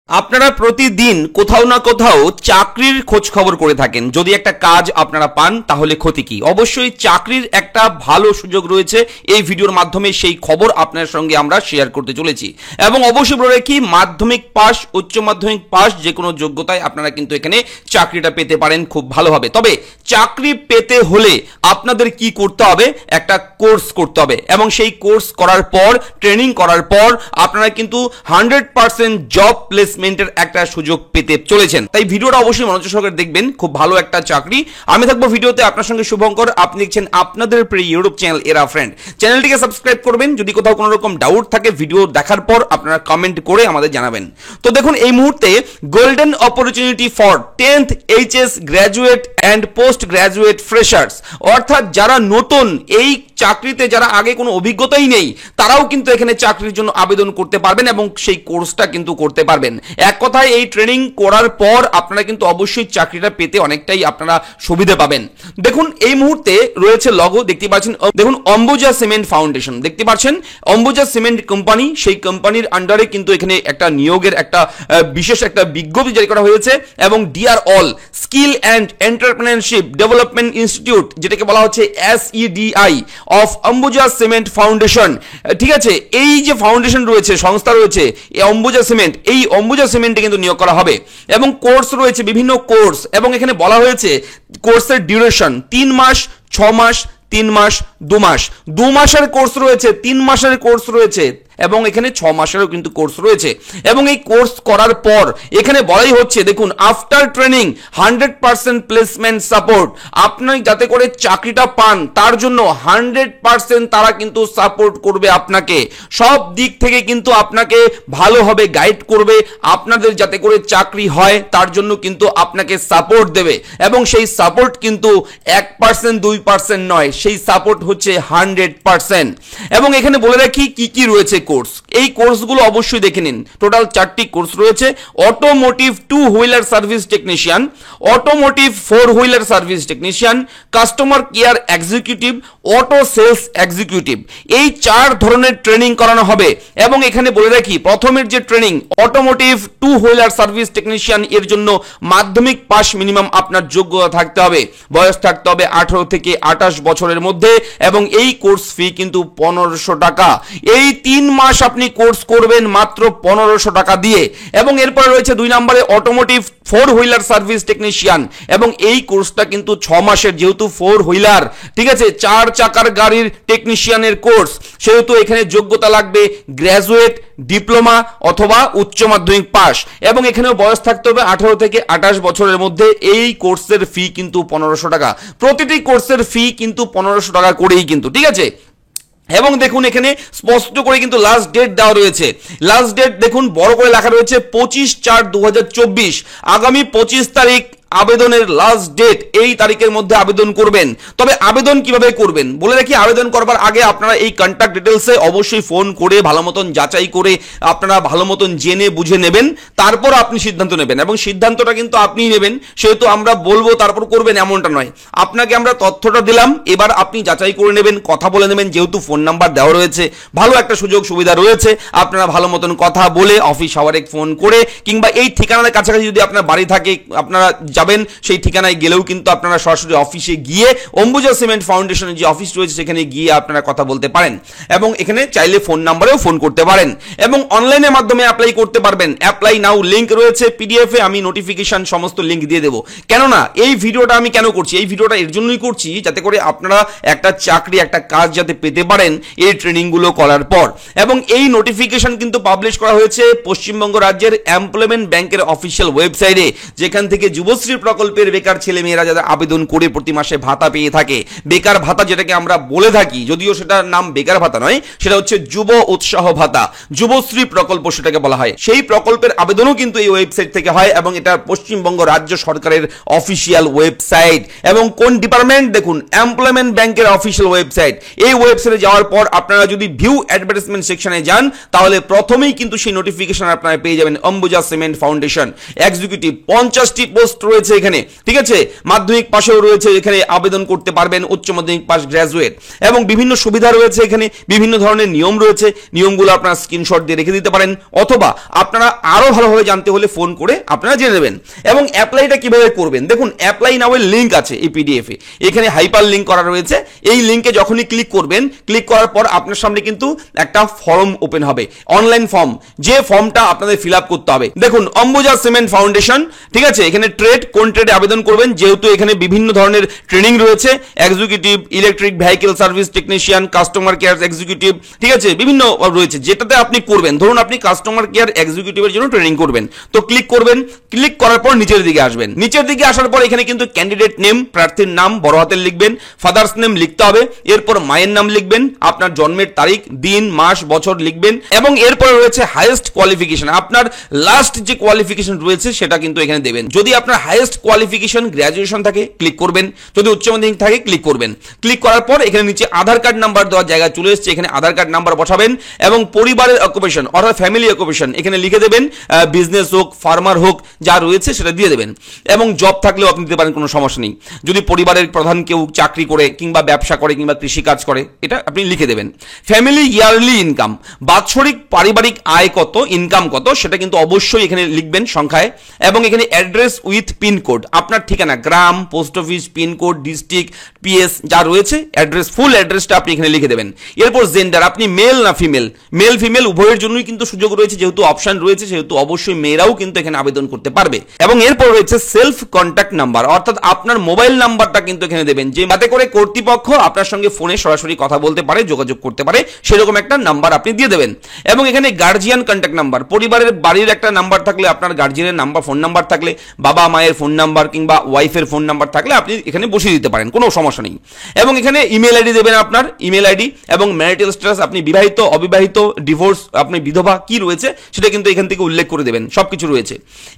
আপনারা প্রতিদিন কোথাও না কোথাও চাকরির খোঁজ খবর করে থাকেন। যদি একটা কাজ আপনারা পান তাহলে ক্ষতি কি? অবশ্যই চাকরির একটা ভালো সুযোগ রয়েছে। এই ভিডিওর মাধ্যমে সেই খবর আপনার সঙ্গে আমরা শেয়ার করতে চলেছি। এবং অবশ্যই বলে রাখি, মাধ্যমিক পাস, উচ্চ মাধ্যমিক পাস, যে কোনো যোগ্যতায় আপনারা কিন্তু এখানে চাকরিটা পেতে পারেন খুব ভালোভাবে। তবে চাকরি পেতে হলে আপনাদের কি করতে হবে? একটা কোর্স করতে হবে, এবং সেই কোর্স করার পর, ট্রেনিং করার পর আপনারা কিন্তু 100% জব প্লেসমেন্টের একটা সুযোগ পেতে চলেছেন। তাই ভিডিওটা অবশ্যই মনোযোগ সহকারে দেখবেন। খুব ভালো একটা চাকরি। আমি থাকবো ভিডিওতে আপনার সঙ্গে শুভঙ্কর। আপনি দেখছেন আপনাদের প্রিয় ইউটিউব চ্যানেল এরা ফ্রেন্ড। চ্যানেলটিকে সাবস্ক্রাইব করবেন। যদি কোথাও কোনো রকম ডাউট থাকে ভিডিও দেখার পর আপনারা কমেন্ট করে আমাদের জানাবেন। তো দেখুন, এই মুহূর্তে golden opportunity for 10th HS graduate and post graduate freshers, অর্থাৎ যারা নতুন, এই চাকরিতে যারা আগে কোনো অভিজ্ঞতাই নেই, তারাও কিন্তু এখানে চাকরির জন্য আবেদন করতে পারবেন এবং সেই কোর্সটা কিন্তু করতে পারবেন। এক কথায় এই ট্রেনিং করার পর আপনারা কিন্তু অবশ্যই চাকরিটা পেতে অনেকটাই আপনারা সুবিধা পাবেন। দেখুন, এই মুহূর্তে রয়েছে লগো, দেখতে পাচ্ছেন। দেখুন, অম্বুজা সিমেন্ট ফাউন্ডেশন দেখতে পাচ্ছেন। অম্বুজা সিমেন্ট কোম্পানি, সেই কোম্পানির আন্ডারে কিন্তু এখানে একটা নিয়োগের একটা বিশেষ একটা বিজ্ঞপ্তি জারি করা হয়েছে। এবং ডিআর all skill and entrepreneurship development institute, যেটাকে বলা হচ্ছে SEDI of Ambuja cement foundation, ঠিক আছে। এই যে ফাউন্ডেশন রয়েছে, সংস্থা রয়েছে এই অম্বুজা সিমেন্ট, এই অম্বুজা সিমেন্টে কিন্তু নিয়োগ করা হবে। এবং কোর্স রয়েছে, বিভিন্ন কোর্স, এবং এখানে বলা হয়েছে কোর্সের ডিউরেশন 3 মাস, 6 মাস, 3 মাস, 2 মাস, 2 মাসের কোর্স রয়েছে, 3 মাসের কোর্স রয়েছে, এবং এখানে 6 মাসেরও কিন্তু কোর্স রয়েছে। এবং এই কোর্স করার পর এখানে বলাই হচ্ছে, দেখুন, আফটার ট্রেনিং 100% প্লেসমেন্ট সাপোর্ট। আপনি যাতে করে চাকরিটা পান তার জন্য 100% তারা কিন্তু সাপোর্ট করবে আপনাকে, সব দিক থেকে কিন্তু আপনাকে ভালোভাবে গাইড করবে। আপনাদের যাতে করে চাকরি হয় তার জন্য কিন্তু আপনাকে সাপোর্ট দেবে, এবং সেই সাপোর্ট কিন্তু 1%, 2% নয়, সেই সাপোর্ট হচ্ছে 100%। এবং এখানে বলে রাখি কি কি রয়েছে কোর্স। এই কোর্সগুলো অবশ্যই দেখে নিন। টোটাল 4টি কোর্স রয়েছে। Automotive 2 wheeler service technician, automotive 4 wheeler service technician, customer care executive, auto sales executive. এই 4 ধরনের ট্রেনিং করানো হবে। এবং এখানে বলে রাখি, প্রথমের যে training automotive 2 wheeler service technician, এর জন্য মাধ্যমিক পাস মিনিমাম আপনার যোগ্যতা থাকতে হবে, বয়স থাকতে হবে 18 থেকে 28 বছরের মধ্যে। এবং এই কোর্স ফি কিন্তু 1500 টাকা। এই 3 মাস আপনি কোর্স করবেন মাত্র 1500 টাকা দিয়ে। এবং এরপরে রয়েছে 2 নম্বরে অটোমোটিভ 4 হুইলার সার্ভিস টেকনিশিয়ান, এবং এই কোর্সটা কিন্তু 6 মাসের, যেহেতু 4 হুইলার, ঠিক আছে, 4 চাকার গাড়ির টেকনিশিয়ানের কোর্স, সেহেতু এখানে যোগ্যতা লাগবে গ্র্যাজুয়েট, ডিপ্লোমা অথবা উচ্চ মাধ্যমিক পাস। এবং এখানেও বয়স থাকতে হবে 18 থেকে 28 বছরের মধ্যে। এই কোর্সের ফি কিন্তু 1500 টাকা। প্রতিটি কোর্সের ফি কিন্তু 1500 টাকা করেই কিন্তু, ঠিক আছে। এবং দেখুন, এখানে স্পষ্ট করে কিন্তু লাস্ট ডেট দেওয়া রয়েছে। লাস্ট ডেট দেখুন, বড় করে লেখা রয়েছে 25/4/2024। আগামী 25 তারিখ আবেদনের লাস্ট ডেট। এই তারিখের মধ্যে আবেদন করবেন। তবে আবেদন কিভাবে করবেন বলে রাখি, আবেদন করবার আগে আপনারা এই কন্ট্যাক্ট ডিটেলসে অবশ্যই ফোন করে ভালো মতন যাচাই করে আপনারা ভালো মতন জেনে বুঝে নেবেন, তারপর আপনি সিদ্ধান্ত নেবেন। এবং সিদ্ধান্তটা কিন্তু আপনিই নেবেন, সেহেতু আমরা বলবো তারপর করবেন এমনটা নয়। আপনাকে আমরা তথ্যটা দিলাম, এবার আপনি যাচাই করে নেবেন, কথা বলে নেবেন। যেহেতু ফোন নাম্বার দেওয়া রয়েছে, ভালো একটা সুযোগ সুবিধা রয়েছে। আপনারা ভালো মতন কথা বলে অফিস আওয়ারে ফোন করে, কিংবা এই ঠিকানার কাছাকাছি যদি আপনার বাড়ি থাকে, আপনারা যাবেন সেই ঠিকানায় গেলেও কিন্তু আপনারা সরাসরি অফিসে গিয়ে অম্বুজা সিমেন্ট ফাউন্ডেশনের যে অফিস রয়েছে সেখানে গিয়ে আপনারা কথা বলতে পারেন। এবং এখানে চাইলে ফোন নাম্বারেও ফোন করতে পারেন, এবং অনলাইনের মাধ্যমে অ্যাপ্লাই করতে পারবেন। অ্যাপ্লাই নাও লিংক রয়েছে PDF এ, আমি নোটিফিকেশন সমস্ত লিংক দিয়ে দেবো। কেননা এই ভিডিওটা আমি কেন করছি, এই ভিডিওটা এর জন্যই করছি যাতে করে আপনারা একটা চাকরি, একটা কাজ যাতে পেতে পারেন এই ট্রেনিংগুলো করার পর। এবং এই নোটিফিকেশন কিন্তু পাবলিশ করা হয়েছে পশ্চিমবঙ্গ রাজ্যের এমপ্লয়মেন্ট ব্যাংকের অফিসিয়াল ওয়েবসাইটে, যেখান থেকে যুবশ্রী প্রকল্পের বেকার ছেলে মেয়েরা যারা আবেদন করে প্রতি মাসে ভাতা পেয়ে থাকে। বেকার ভাতা যেটাকে আমরা বলে থাকি, যদিও সেটার নাম বেকার ভাতা নয়, সেটা হচ্ছে যুব উৎসাহ ভাতা, যুবশ্রী প্রকল্প সেটাকে বলা হয়। সেই প্রকল্পের আবেদনও কিন্তু এই ওয়েবসাইট থেকে হয়, এবং এটা পশ্চিমবঙ্গ রাজ্য সরকারের অফিসিয়াল ওয়েবসাইট। এবং কোন ডিপার্টমেন্ট দেখুন, এমপ্লয়মেন্ট ব্যাংকের অফিসিয়াল ওয়েবসাইট। এই ওয়েবসাইটে যাওয়ার পর আপনারা যদি ভিউ অ্যাডভার্টাইজমেন্ট সেকশনে যান, তাহলে প্রথমেই কিন্তু সেই নোটিফিকেশন আপনারা পেয়ে যাবেন। অম্বুজা সিমেন্ট ফাউন্ডেশন এক্সিকিউটিভ 50টি পোস্ট রয়েছে এখানে, ঠিক আছে, মাধ্যমিক পাশেও রয়েছে এখানে, আবেদন করতে পারবেন, উচ্চ মাধ্যমিক পাস, গ্র্যাজুয়েট, এবং বিভিন্ন সুবিধা রয়েছে এখানে, বিভিন্ন ধরনের নিয়ম রয়েছে, নিয়মগুলো আপনারা স্ক্রিনশট দিয়ে রেখে দিতে পারেন, অথবা আপনারা আরো ভালোভাবে জানতে হলে ফোন করে আপনারা জেনে নেবেন। এবং অ্যাপ্লাইটা কিভাবে করবেন, দেখুন অ্যাপ্লাই নাও এর লিঙ্ক আছে এই পিডিএফ এ, এখানে হাইপার লিঙ্ক করা রয়েছে। এই লিঙ্কে যখনই ক্লিক করবেন, ক্লিক করার পর আপনার সামনে কিন্তু একটা ফর্ম ওপেন হবে, অনলাইন ফর্ম, যে ফর্মটা আপনাদের ফিল আপ করতে হবে। দেখুন অম্বুজা সিমেন্ট ফাউন্ডেশন, ঠিক আছে, এখানে ট্রেড, কোন ট্রেডে আবেদন করবেন, যেহেতু এখানে বিভিন্ন ধরনের ট্রেনিং রয়েছে, executive, electric vehicle service technician, customer care executive, ঠিক আছে, বিভিন্ন রয়েছে, যেটাতে আপনি করবেন। ধরুন আপনি কাস্টমার কেয়ার এক্সিকিউটিভের জন্য ট্রেনিং করবেন, তো ক্লিক করবেন, ক্লিক করার পর নিচের দিকে আসবেন, নিচের দিকে আসার পর এখানে কিন্তু ক্যান্ডিডেট নেম, প্রার্থীর নাম বড় হাতের লিখবেন, ফাদার্স নেম লিখতে হবে, এরপর মায়ের নাম লিখবেন, আপনার জন্মের তারিখ, দিন, মাস, বছর লিখবেন, এবং এরপর রয়েছে হাইয়েস্ট কোয়ালিফিকেশন, আপনার লাস্ট যে কোয়ালিফিকেশন রয়েছে সেটা কিন্তু এখানে দেবেন। যদি আপনার হাইয়েস্ট কোয়ালিফিকেশন গ্র্যাজুয়েশন থাকে ক্লিক করবেন, যদি উচ্চ মাধ্যমিক থাকে ক্লিক করবেন। ক্লিক করার পর এখানে নিচে আধার কার্ড নাম্বার দেওয়ার জায়গা চলে এসেছে, এখানে আধার কার্ড নাম্বার বসাবেন, এবং পরিবারের অকুপেশন অর্থাৎ ফ্যামিলি অকুপেশন এখানে লিখে দেবেন, বিজনেস হোক, ফার্মার হোক, যা রয়েছে সেটা দিয়ে দেবেন, এবং জব থাকলেও আপনি দিতে পারেন, কোনো সমস্যা নেই। যদি পরিবারের প্রধান কেউ চাকরি করে কিংবা ব্যবসা করে কিংবা কৃষিকাজ করে, এটা আপনি লিখে দেবেন। ফ্যামিলি ইয়ারলি ইনকাম, বাৎসরিক পারিবারিক আয় কত, ইনকাম কত, সেটা কিন্তু অবশ্যই এখানে লিখবেন সংখ্যায়, এবং এখানে অ্যাড্রেস উইথ পিনকোড, আপনার ঠিকানা, গ্রাম, post office, pincode, district, PS যা রয়েছে, অ্যাড্রেস, ফুল অ্যাড্রেসটা আপনি এখানে লিখে দেবেন। এরপর জেন্ডার, আপনি মেল না ফিমেল, মেল ফিমেল উভয়ের জন্যই কিন্তু সুযোগ রয়েছে, যেহেতু অপশন রয়েছে সেহেতু অবশ্যই মেয়েরাও কিন্তু এখানে আবেদন করতে পারবে। এবং এরপর রয়েছে সেলফ কন্ট্যাক্ট নাম্বার, অর্থাৎ আপনার মোবাইল নাম্বারটা কিন্তু এখানে দেবেন, যে যাতে করে কর্তৃপক্ষ আপনার সঙ্গে ফোনে সরাসরি কথা বলতে পারে, যোগাযোগ করতে পারে, সেরকম একটা নাম্বার আপনি দিয়ে দেবেন। এবং এখানে গার্জিয়ান কন্ট্যাক্ট নাম্বার, পরিবারের বাড়ির একটা নাম্বার থাকলে, আপনার গার্জিয়ানের নাম্বার, ফোন নাম্বার থাকলে, বাবা মায়ের ফোন নাম্বার কিংবা ওয়াইফের ফোন নাম্বার থাকলে আপনি এখানে বসিয়ে দিতে পারেন, কোনো সমস্যা নেই। এবং এখানে ইমেল আইডি দেবেন, আপনার ইমেল আইডি, এবং ম্যারিটাল স্ট্যাটাস, আপনি বিবাহিত, অবিবাহিত, ডিভোর্স, আপনি বিধবা কি রয়েছে সেটা কিন্তু এখান থেকে উল্লেখ করে দেবেন, সবকিছু রয়েছে।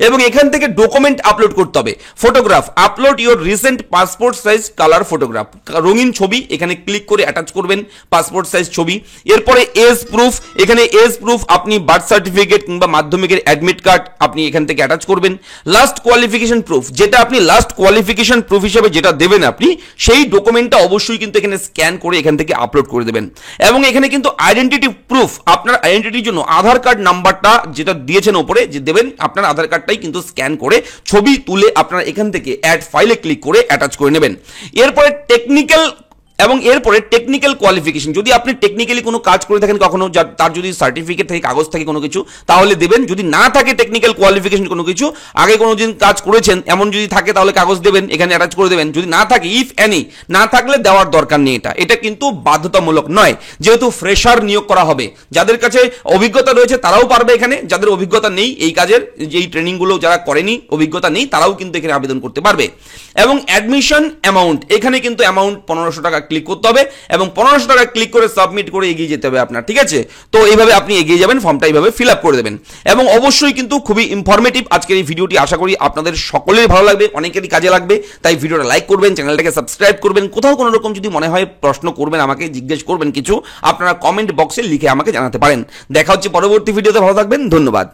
এবং এখান থেকে ডকুমেন্ট আপলোড করতে হবে, photograph, upload your recent passport size colour photograph, রঙিন ছবি এখানে ক্লিক করে অ্যাটাচ করবেন, পাসপোর্ট সাইজ ছবি। এরপরে এজ প্রুফ, এখানে এজ প্রুফ আপনি বার্থ সার্টিফিকেট কিংবা মাধ্যমিকের অ্যাডমিট কার্ড আপনি এখান থেকে অ্যাটাচ করবেন। লাস্ট কোয়ালিফিকেশন প্রুফ, যেটা আপনি লাস্ট কোয়ালিফিকেশন প্রুফ হিসেবে যেটা দেবেন আপনি, সেই ডকুমেন্টটা অবশ্যই কিন্তু এখানে স্ক্যান করে এখান থেকে আপলোড করে দেবেন। এবং এখানে কিন্তু আইডেন্টিটি প্রুফ, আপনার আইডেন্টিটির জন্য আধার কার্ড নাম্বারটা যেটা দিয়েছেন ওপরে যে দেবেন, আপনার আধার কার্ডটাই কিন্তু স্ক্যান করে ছবি তুলে আপনারা এখান থেকে অ্যাড ফাইলে ক্লিক করে অ্যাটাচ করে নেবেন। এরপরে টেকনিক্যাল কোয়ালিফিকেশন, যদি আপনি টেকনিক্যালি কোনো কাজ করে থাকেন কখনো, তার যদি সার্টিফিকেট থাকে, কাগজ থাকে কোনো কিছু, তাহলে দেবেন। যদি না থাকে টেকনিক্যাল কোয়ালিফিকেশন কোনো কিছু, আগে কোনো দিন কাজ করেছেন এমন যদি থাকে তাহলে কাগজ দেবেন, এখানে অ্যাটাচ করে দেবেন। যদি না থাকে, ইফ এনি না থাকলে দেওয়ার দরকার নেই, এটা কিন্তু বাধ্যতামূলক নয়, যেহেতু ফ্রেশার নিয়োগ করা হবে। যাদের কাছে অভিজ্ঞতা রয়েছে তারাও পারবে এখানে, যাদের অভিজ্ঞতা নেই এই কাজের, যে ট্রেনিংগুলো যারা করেনি, অভিজ্ঞতা নেই, তারাও কিন্তু এখানে আবেদন করতে পারবে। এবং অ্যাডমিশন অ্যামাউন্ট, এখানে কিন্তু অ্যামাউন্ট 1500 টাকা ক্লিক করতে হবে, এবং 1500 টাকা ক্লিক করে সাবমিট করে এগিয়ে যেতে হবে আপনার, ঠিক আছে। তো এইভাবে আপনি এগিয়ে যাবেন, ফর্মটা এইভাবে ফিল আপ করে দেবেন। এবং অবশ্যই কিন্তু খুবই ইনফরমেটিভ আজকের এই ভিডিওটি, আশা করি আপনাদের সকলের ভালো লাগবে, অনেকেরই কাজে লাগবে। তাই ভিডিওটা লাইক করবেন, চ্যানেলটাকে সাবস্ক্রাইব করবেন। কোথাও কোনো রকম যদি মনে হয় প্রশ্ন করবেন, আমাকে জিজ্ঞেস করবেন কিছু, আপনারা কমেন্ট বক্সে লিখে আমাকে জানাতে পারেন। দেখা হচ্ছে পরবর্তী ভিডিওতে, ভালো থাকবেন, ধন্যবাদ।